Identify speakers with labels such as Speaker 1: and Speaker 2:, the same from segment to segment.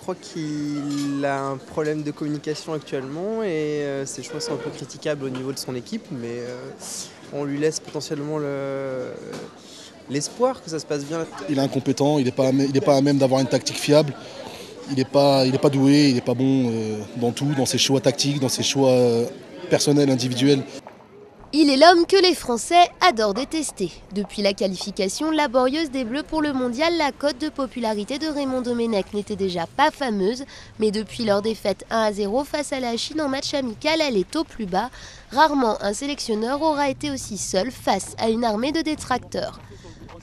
Speaker 1: crois qu'il a un problème de communication actuellement et ses choix sont un peu critiquables au niveau de son équipe, mais on lui laisse potentiellement l'espoir que ça se passe bien.
Speaker 2: Il est incompétent, il n'est pas à même d'avoir une tactique fiable, il n'est pas doué, il n'est pas bon dans tout, dans ses choix tactiques, dans ses choix personnels, individuels.
Speaker 3: Il est l'homme que les Français adorent détester. Depuis la qualification laborieuse des Bleus pour le mondial, la cote de popularité de Raymond Domenech n'était déjà pas fameuse. Mais depuis leur défaite 1-0 face à la Chine en match amical, elle est au plus bas. Rarement un sélectionneur aura été aussi seul face à une armée de détracteurs.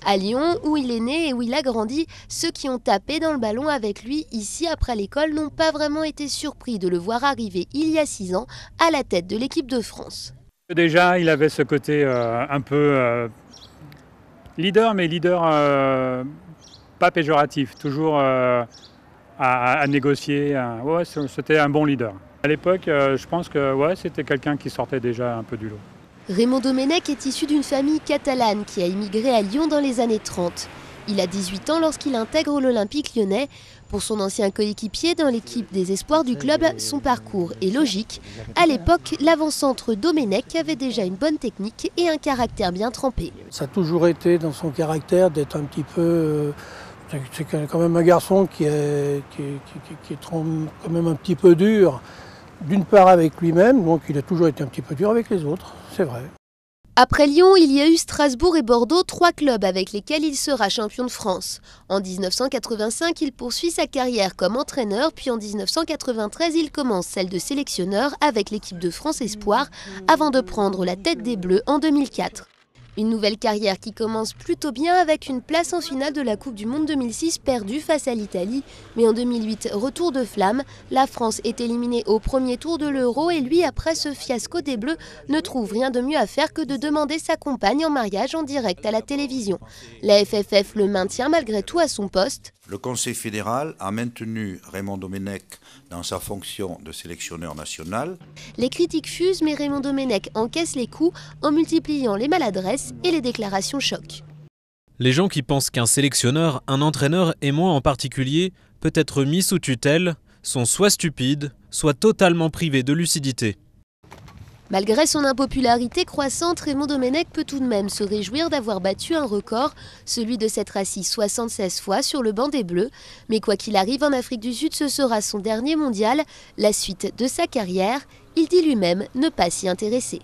Speaker 3: À Lyon, où il est né et où il a grandi, ceux qui ont tapé dans le ballon avec lui ici après l'école n'ont pas vraiment été surpris de le voir arriver il y a 6 ans à la tête de l'équipe de France.
Speaker 4: Déjà, il avait ce côté un peu leader, mais leader pas péjoratif, toujours à négocier. Ouais, c'était un bon leader. À l'époque, je pense que c'était quelqu'un qui sortait déjà un peu du lot.
Speaker 3: Raymond Domenech est issu d'une famille catalane qui a immigré à Lyon dans les années 30. Il a 18 ans lorsqu'il intègre l'Olympique lyonnais. Pour son ancien coéquipier dans l'équipe des espoirs du club, son parcours est logique. À l'époque, l'avant-centre Domenech avait déjà une bonne technique et un caractère bien trempé.
Speaker 5: Ça a toujours été dans son caractère d'être un petit peu... c'est quand même un garçon qui est quand même un petit peu dur. D'une part avec lui-même, donc il a toujours été un petit peu dur avec les autres, c'est vrai.
Speaker 3: Après Lyon, il y a eu Strasbourg et Bordeaux, 3 clubs avec lesquels il sera champion de France. En 1985, il poursuit sa carrière comme entraîneur, puis en 1993, il commence celle de sélectionneur avec l'équipe de France Espoir, avant de prendre la tête des Bleus en 2004. Une nouvelle carrière qui commence plutôt bien avec une place en finale de la Coupe du Monde 2006 perdue face à l'Italie. Mais en 2008, retour de flamme, la France est éliminée au premier tour de l'Euro et lui, après ce fiasco des Bleus, ne trouve rien de mieux à faire que de demander sa compagne en mariage en direct à la télévision. La FFF le maintient malgré tout à son poste.
Speaker 6: Le Conseil fédéral a maintenu Raymond Domenech dans sa fonction de sélectionneur national.
Speaker 3: Les critiques fusent, mais Raymond Domenech encaisse les coups en multipliant les maladresses et les déclarations choc.
Speaker 7: Les gens qui pensent qu'un sélectionneur, un entraîneur et moi en particulier peut être mis sous tutelle sont soit stupides, soit totalement privés de lucidité.
Speaker 3: Malgré son impopularité croissante, Raymond Domenech peut tout de même se réjouir d'avoir battu un record, celui de s'être assis 76 fois sur le banc des Bleus. Mais quoi qu'il arrive en Afrique du Sud, ce sera son dernier mondial, la suite de sa carrière. Il dit lui-même ne pas s'y intéresser.